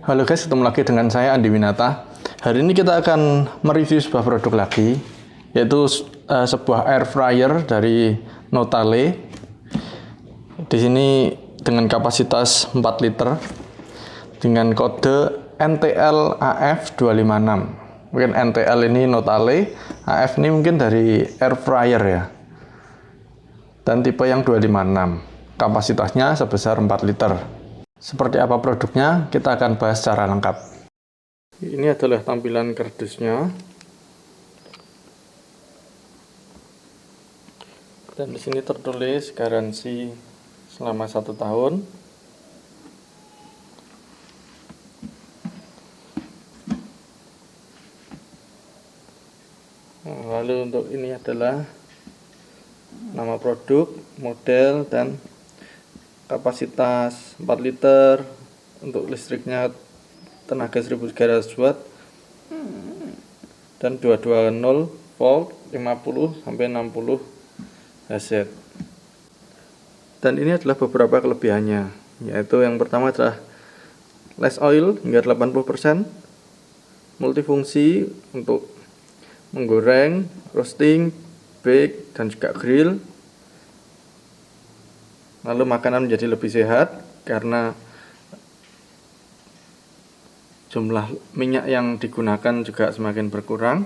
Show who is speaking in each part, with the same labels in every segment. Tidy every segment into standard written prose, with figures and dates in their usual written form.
Speaker 1: Halo guys, ketemu lagi dengan saya Andi Winata. Hari ini kita akan mereview sebuah produk lagi, yaitu sebuah air fryer dari Notale. Di sini dengan kapasitas 4 liter dengan kode NTL AF256. Mungkin NTL ini Notale, AF ini mungkin dari air fryer ya. Dan tipe yang 256. Kapasitasnya sebesar 4 liter. Seperti apa produknya, kita akan bahas secara lengkap. Ini adalah tampilan kardusnya. Dan di sini tertulis garansi selama 1 tahun. Lalu untuk ini adalah nama produk, model, dan kapasitas 4 liter. Untuk listriknya tenaga 1300 watt dan 220 volt 50 sampai 60 Hz. Dan ini adalah beberapa kelebihannya, yaitu yang pertama adalah less oil hingga 80%, multifungsi untuk menggoreng, roasting, bake, dan juga grill. Lalu makanan menjadi lebih sehat karena jumlah minyak yang digunakan juga semakin berkurang,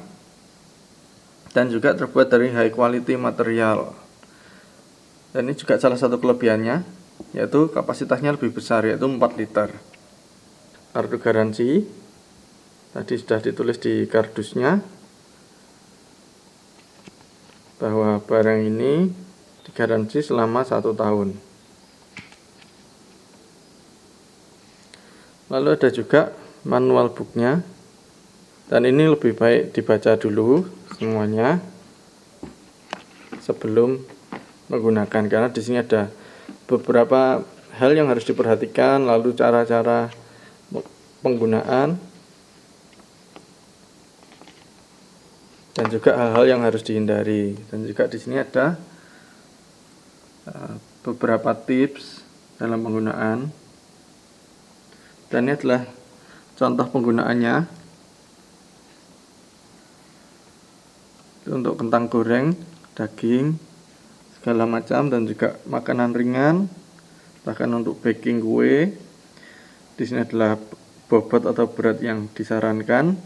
Speaker 1: dan juga terbuat dari high quality material. Dan ini juga salah satu kelebihannya, yaitu kapasitasnya lebih besar, yaitu 4 liter. Kartu garansi tadi sudah ditulis di kardusnya bahwa barang ini digaransi selama 1 tahun. Lalu ada juga manual booknya, dan ini lebih baik dibaca dulu semuanya sebelum menggunakan, karena di sini ada beberapa hal yang harus diperhatikan, lalu cara-cara penggunaan, dan juga hal-hal yang harus dihindari. Dan juga di sini ada beberapa tips dalam penggunaan. Dan ini adalah contoh penggunaannya. Untuk kentang goreng, daging, segala macam, dan juga makanan ringan, bahkan untuk baking kue. Di sini adalah bobot atau berat yang disarankan.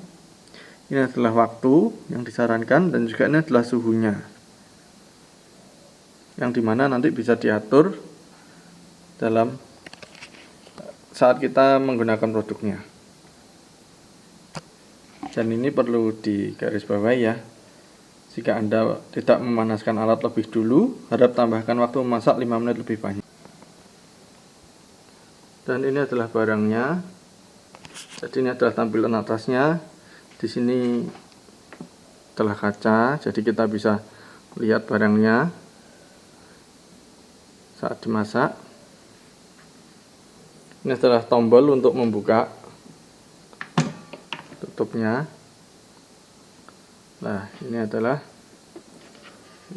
Speaker 1: Ini adalah waktu yang disarankan, dan juga ini adalah suhunya, yang dimana nanti bisa diatur dalam saat kita menggunakan produknya. Dan ini perlu digarisbawahi ya, jika Anda tidak memanaskan alat lebih dulu, harap tambahkan waktu memasak 5 menit lebih banyak. Dan ini adalah barangnya. Jadi ini adalah tampilan atasnya. Di sini adalah kaca, jadi kita bisa lihat barangnya saat dimasak. Ini adalah tombol untuk membuka tutupnya. Nah, ini adalah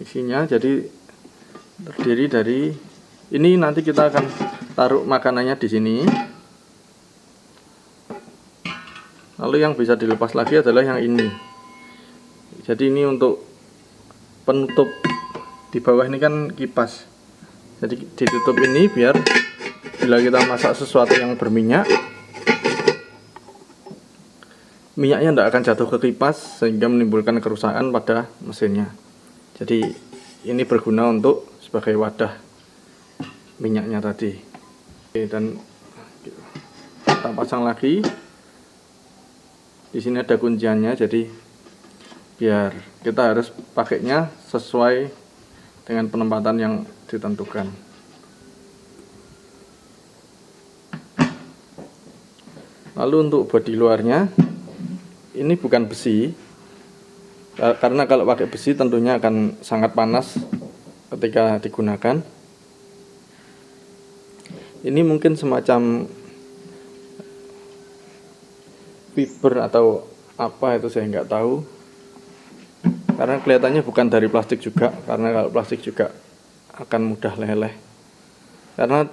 Speaker 1: isinya. Jadi terdiri dari ini, nanti kita akan taruh makanannya di sini. Lalu yang bisa dilepas lagi adalah yang ini. Jadi ini untuk penutup di bawah ini kan kipas. Jadi ditutup ini biar bila kita masak sesuatu yang berminyak, minyaknya tidak akan jatuh ke kipas sehingga menimbulkan kerusakan pada mesinnya. Jadi ini berguna untuk sebagai wadah minyaknya tadi. Oke, dan kita pasang lagi. Di sini ada kunciannya, jadi biar kita harus pakainya sesuai dengan penempatan yang ditentukan. Lalu untuk bodi luarnya, ini bukan besi, karena kalau pakai besi tentunya akan sangat panas ketika digunakan. Ini mungkin semacam fiber atau apa, itu saya nggak tahu, karena kelihatannya bukan dari plastik juga, karena kalau plastik juga akan mudah leleh. Karena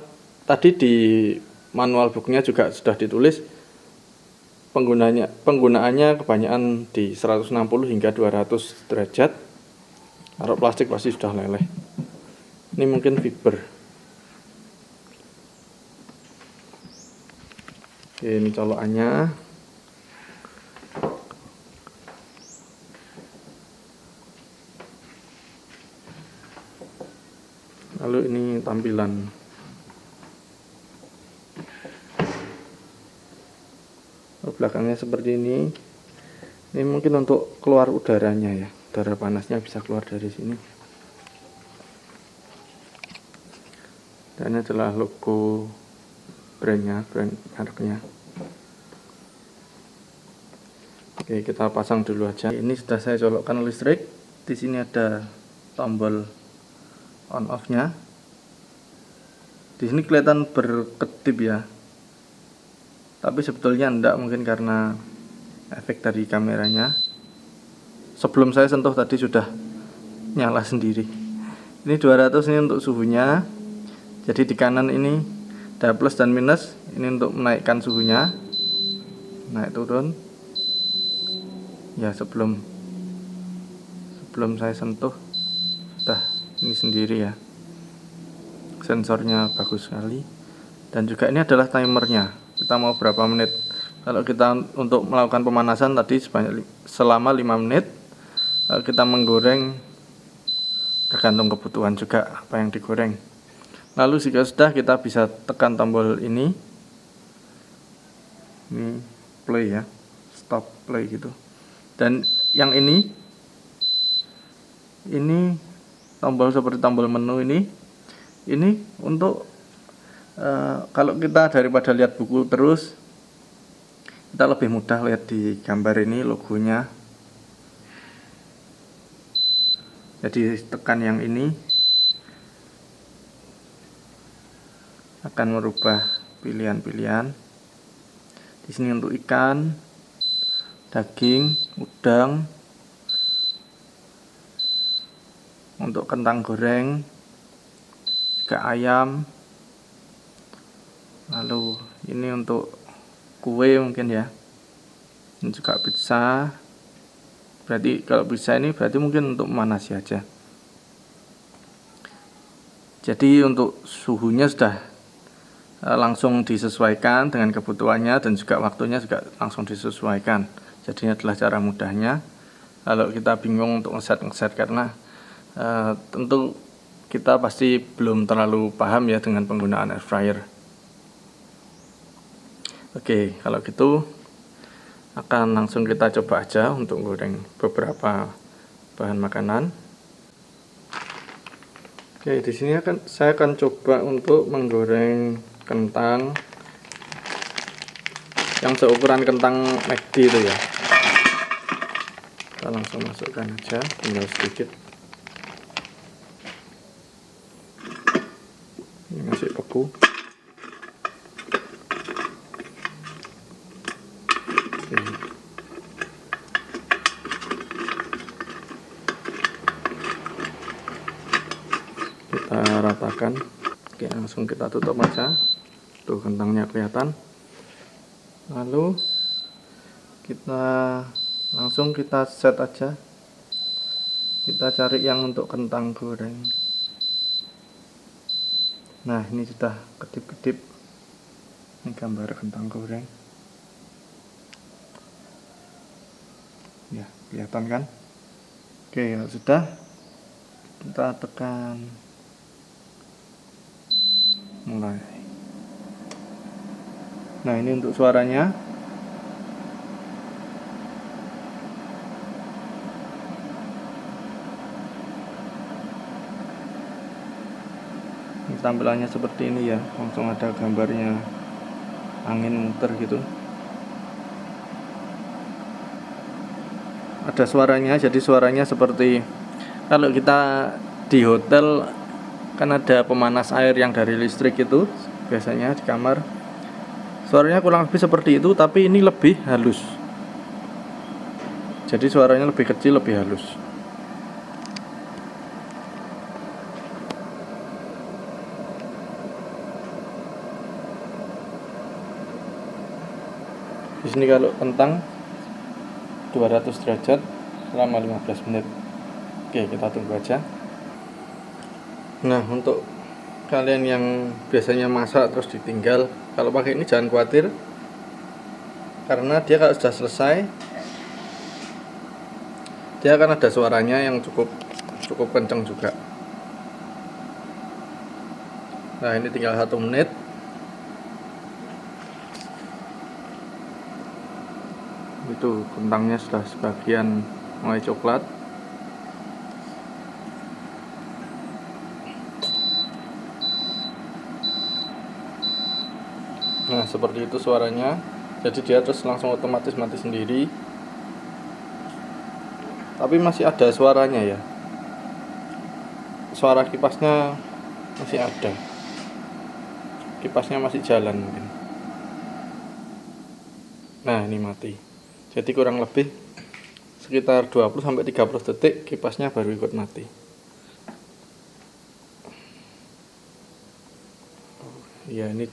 Speaker 1: tadi di manual booknya juga sudah ditulis Penggunaannya kebanyakan di 160 hingga 200 derajat. Kalau plastik pasti sudah leleh. Ini mungkin fiber. Oke, ini colokannya. Lalu ini tampilan. Belakangnya seperti ini. Ini mungkin untuk keluar udaranya ya. Udara panasnya bisa keluar dari sini. Dan ini adalah logo brand mereknya. Oke, kita pasang dulu aja. Ini sudah saya colokkan listrik. Di sini ada tombol on off-nya. Di sini kelihatan berkedip ya. Tapi sebetulnya enggak, mungkin karena efek dari kameranya. Sebelum saya sentuh tadi sudah nyala sendiri. Ini 200, ini untuk suhunya. Jadi di kanan ini ada plus dan minus. Ini untuk menaikkan suhunya. Naik turun. Ya, sebelum saya sentuh sudah ini sendiri ya. Sensornya bagus sekali. Dan juga ini adalah timernya. Kita mau berapa menit. Kalau kita untuk melakukan pemanasan tadi selama 5 menit. Kalau kita menggoreng tergantung kebutuhan juga apa yang digoreng. Lalu jika sudah, kita bisa tekan tombol ini play ya, stop play gitu. Dan yang ini tombol seperti tombol menu ini untuk kalau kita daripada lihat buku terus, kita lebih mudah lihat di gambar ini logonya. Jadi tekan yang ini akan merubah pilihan-pilihan. Di sini untuk ikan, daging, udang, untuk kentang goreng, juga ayam. Lalu ini untuk kue mungkin ya. Ini juga pizza. Berarti kalau pizza ini berarti mungkin untuk memanasi aja. Jadi untuk suhunya sudah langsung disesuaikan dengan kebutuhannya, dan juga waktunya juga langsung disesuaikan. Jadi ini adalah cara mudahnya. Kalau kita bingung untuk ngeset karena tentu kita pasti belum terlalu paham ya dengan penggunaan air fryer. Oke, kalau gitu akan langsung kita coba aja untuk goreng beberapa bahan makanan. Oke, di sini saya akan coba untuk menggoreng kentang yang seukuran kentang McD itu ya. Kita langsung masukkan aja, tinggal sedikit. Ini masih beku. Kita ratakan. Oke, langsung kita tutup aja. Tuh kentangnya kelihatan. Lalu kita langsung set aja. Kita cari yang untuk kentang goreng. Nah, ini sudah kedip-kedip. Ini gambar kentang goreng. Ya, kelihatan kan? Oke, ya sudah. Kita tekan mulai. Nah, ini untuk suaranya. Ini tampilannya seperti ini ya, langsung ada gambarnya angin muter gitu. Ada suaranya, jadi suaranya seperti kalau kita di hotel kan ada pemanas air yang dari listrik itu biasanya di kamar. Suaranya kurang lebih seperti itu, tapi ini lebih halus. Jadi suaranya lebih kecil, lebih halus. Di sini kalau kentang 200 derajat selama 15 menit. Oke, kita tunggu aja. Nah, untuk kalian yang biasanya masak terus ditinggal, kalau pakai ini jangan khawatir, karena dia kalau sudah selesai dia akan ada suaranya yang cukup kencang juga. Nah, ini tinggal 1 menit. Itu kentangnya sudah sebagian mulai coklat. Nah, seperti itu suaranya. Jadi dia terus langsung otomatis mati sendiri. Tapi masih ada suaranya ya. Suara kipasnya masih ada. Kipasnya masih jalan mungkin. Nah, ini mati. Jadi kurang lebih sekitar 20-30 detik kipasnya baru ikut mati. Ya, ini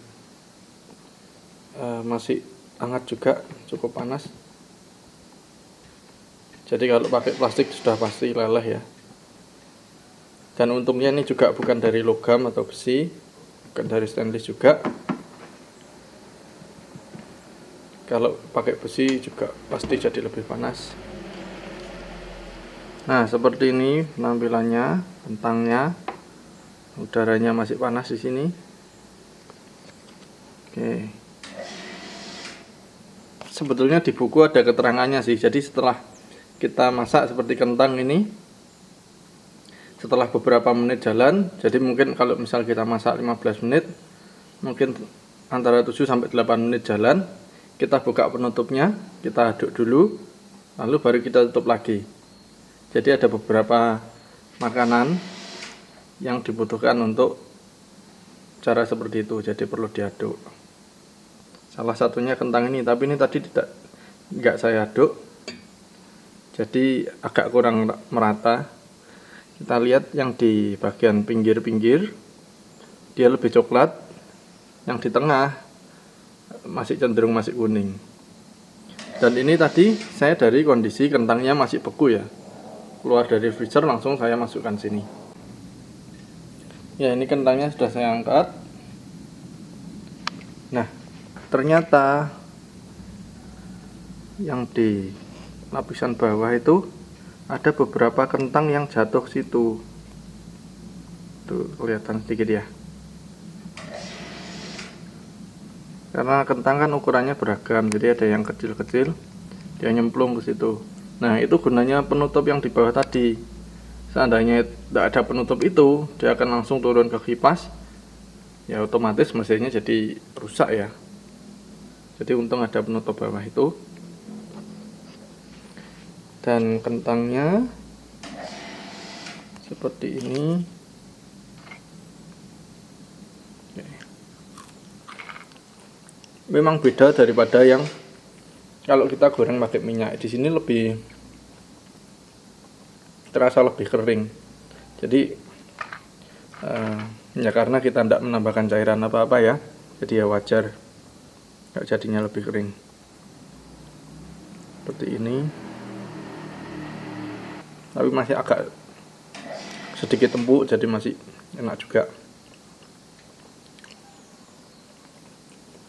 Speaker 1: masih hangat juga, cukup panas. Jadi kalau pakai plastik sudah pasti leleh ya. Dan untungnya ini juga bukan dari logam atau besi, bukan dari stainless juga. Kalau pakai besi juga pasti jadi lebih panas. Nah, seperti ini penampilannya, kentangnya. Udaranya masih panas di sini. Oke. Sebetulnya di buku ada keterangannya sih. Jadi setelah kita masak seperti kentang ini, setelah beberapa menit jalan, jadi mungkin kalau misal kita masak 15 menit, mungkin antara 7 sampai 8 menit jalan, kita buka penutupnya, kita aduk dulu, lalu baru kita tutup lagi. Jadi ada beberapa makanan yang dibutuhkan untuk cara seperti itu, jadi perlu diaduk. Salah satunya kentang ini, tapi ini tadi nggak saya aduk, jadi agak kurang merata. Kita lihat yang di bagian pinggir-pinggir dia lebih coklat, yang di tengah masih cenderung masih kuning. Dan ini tadi saya dari kondisi kentangnya masih beku ya, keluar dari freezer langsung saya masukkan sini. Ya, ini kentangnya sudah saya angkat. Nah, ternyata yang di lapisan bawah itu ada beberapa kentang yang jatuh situ. Tuh, kelihatan sedikit ya. Karena kentang kan ukurannya beragam, jadi ada yang kecil-kecil, dia nyemplung ke situ. Nah, itu gunanya penutup yang di bawah tadi. Seandainya tidak ada penutup itu, dia akan langsung turun ke kipas, ya otomatis mesinnya jadi rusak ya. Jadi untung ada penutup bawah itu. Dan kentangnya seperti ini. Memang beda daripada yang kalau kita goreng pakai minyak. Di sini lebih terasa lebih kering. Jadi ya karena kita tidak menambahkan cairan apa-apa ya, jadi ya wajar jadinya lebih kering. Seperti ini. Tapi masih agak sedikit empuk, jadi masih enak juga.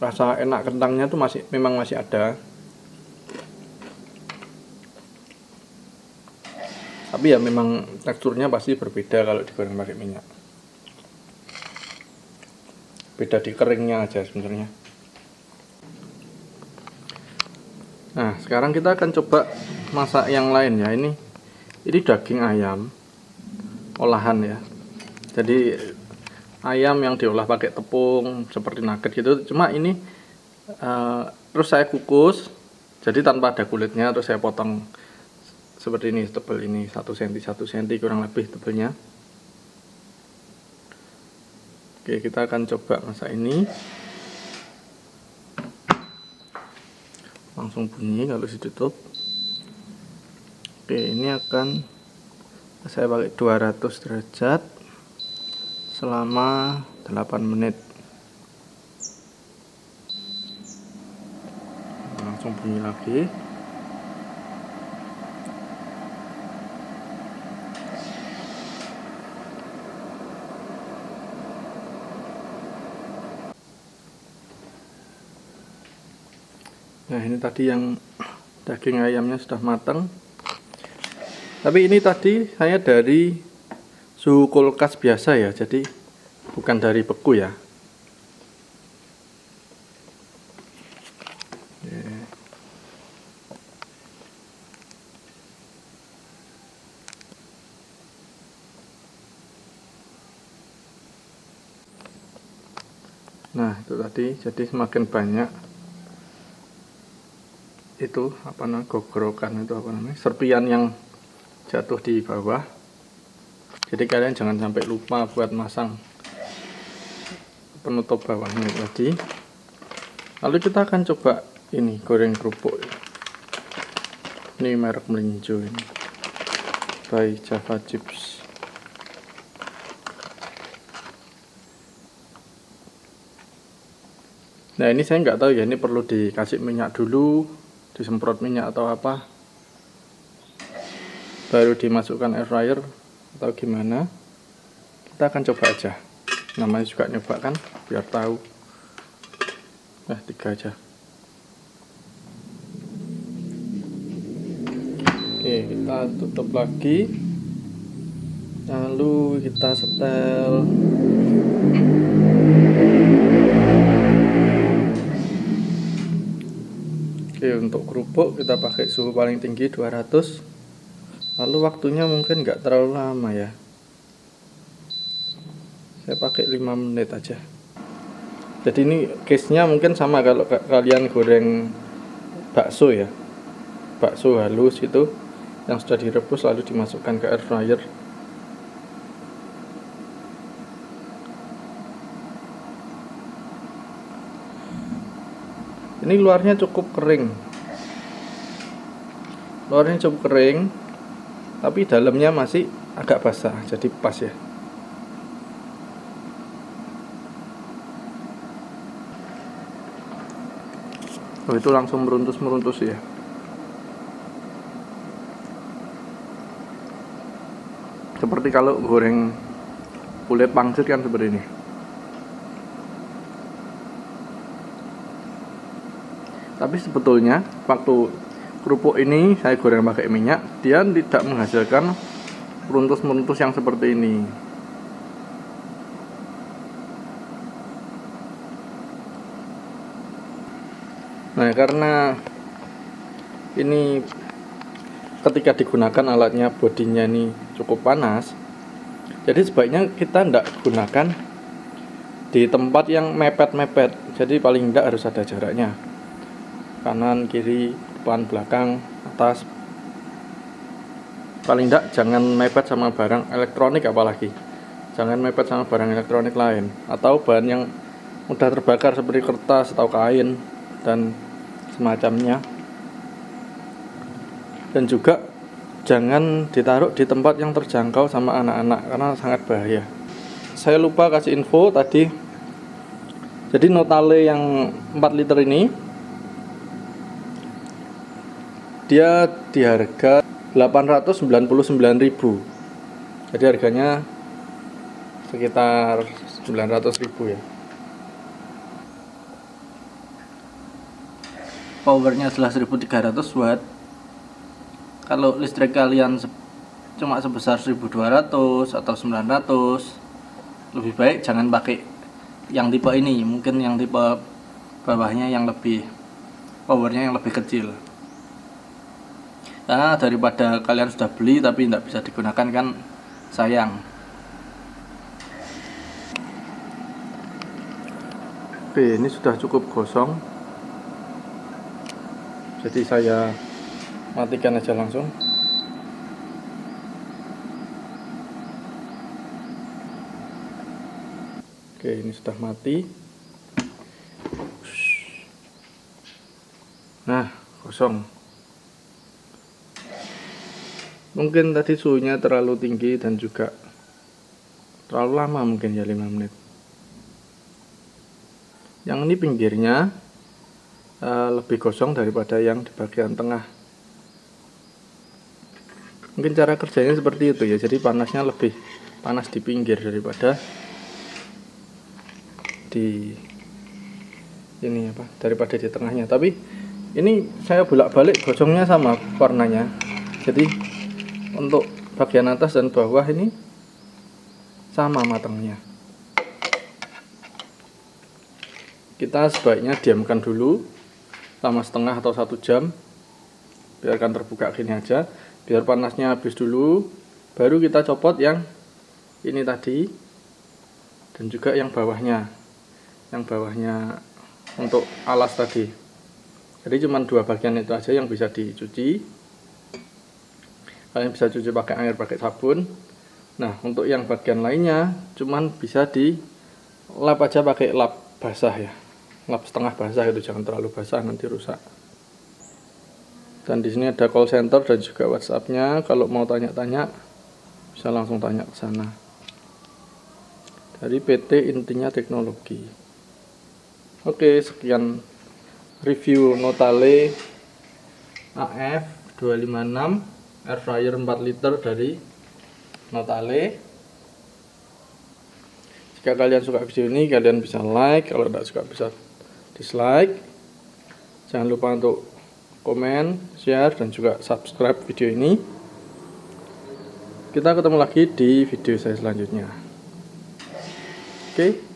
Speaker 1: Rasa enak kentangnya tuh memang masih ada. Tapi ya memang teksturnya pasti berbeda kalau digoreng pakai minyak. Beda di keringnya aja sebenarnya. Nah, sekarang kita akan coba masak yang lain ya. Ini daging ayam olahan ya. Jadi ayam yang diolah pakai tepung seperti nugget gitu. Cuma ini terus saya kukus, jadi tanpa ada kulitnya. Terus saya potong seperti ini, tebal ini 1 cm 1 cm kurang lebih tebelnya. Oke, kita akan coba masak ini. Langsung bunyi kalau ditutup. Oke, ini akan saya pakai 200 derajat selama 8 menit. Langsung tinggi lagi. Nah, ini tadi yang daging ayamnya sudah matang. Tapi ini tadi saya dari suhu kulkas biasa ya, jadi bukan dari beku ya. Nah, itu tadi, jadi semakin banyak itu apa namanya, gogorokan itu apa namanya, serpian yang jatuh di bawah. Jadi kalian jangan sampai lupa buat masang penutup bawahnya tadi. Lalu kita akan coba ini goreng kerupuk. Ini merek melinjo ini, by Java Chips. Nah, ini saya nggak tahu ya, ini perlu dikasih minyak dulu, disemprot minyak atau apa, baru dimasukkan air fryer atau gimana. Kita akan coba aja, namanya juga nyoba kan, biar tahu. Nah, 3 aja. Oke, kita tutup lagi, lalu kita setel. Oke, untuk kerupuk kita pakai suhu paling tinggi 200. Lalu waktunya mungkin nggak terlalu lama ya, saya pakai 5 menit aja. Jadi ini case-nya mungkin sama kalau kalian goreng bakso ya, bakso halus itu yang sudah direbus lalu dimasukkan ke air fryer. Ini luarnya cukup kering, tapi dalamnya masih agak basah, jadi pas ya. Oh, itu langsung meruntus ya. Seperti kalau goreng kulit pangsit kan seperti ini. Tapi sebetulnya waktu kerupuk ini saya goreng pakai minyak, dia tidak menghasilkan meruntus yang seperti ini. Nah, karena ini ketika digunakan alatnya, bodinya ini cukup panas, jadi sebaiknya kita tidak gunakan di tempat yang mepet-mepet. Jadi paling tidak harus ada jaraknya, kanan, kiri, depan, belakang, atas. Paling tidak jangan mepet sama barang elektronik, apalagi jangan mepet sama barang elektronik lain atau bahan yang mudah terbakar seperti kertas atau kain dan semacamnya. Dan juga jangan ditaruh di tempat yang terjangkau sama anak-anak karena sangat bahaya. Saya lupa kasih info tadi. Jadi Notale yang 4 liter ini dia di harga 899.000. Jadi harganya sekitar 900.000 ya. Powernya adalah 1300 watt. Kalau listrik kalian cuma sebesar 1200 atau 900, lebih baik jangan pakai yang tipe ini. Mungkin yang tipe bawahnya yang lebih powernya yang lebih kecil. Karena daripada kalian sudah beli tapi tidak bisa digunakan kan sayang. Oke, ini sudah cukup gosong. Jadi saya matikan aja langsung. Oke, ini sudah mati. Nah, kosong. Mungkin tadi suhunya terlalu tinggi dan juga terlalu lama, mungkin ya 5 menit. Yang ini pinggirnya lebih gosong daripada yang di bagian tengah. Mungkin cara kerjanya seperti itu ya, jadi panasnya lebih panas di pinggir daripada di ini daripada di tengahnya. Tapi ini saya bolak-balik gosongnya sama warnanya, jadi untuk bagian atas dan bawah ini sama matangnya. Kita sebaiknya diamkan dulu selama setengah atau 1 jam, biarkan terbuka gini aja, biar panasnya habis dulu, baru kita copot yang ini tadi dan juga yang bawahnya untuk alas tadi. Jadi cuma 2 bagian itu aja yang bisa dicuci. Kalian bisa cuci pakai air, pakai sabun. Nah, untuk yang bagian lainnya cuman bisa di lap aja pakai lap basah ya, lap setengah basah, itu jangan terlalu basah nanti rusak. Dan di sini ada call center dan juga WhatsApp-nya, kalau mau tanya-tanya bisa langsung tanya ke sana. Dari PT Intinya Teknologi. Oke, sekian review Notale AF 256 air fryer 4 liter dari Notale. Jika kalian suka video ini, kalian bisa like, kalau tidak suka bisa dislike. Jangan lupa untuk komen, share, dan juga subscribe video ini. Kita ketemu lagi di video saya selanjutnya. Oke.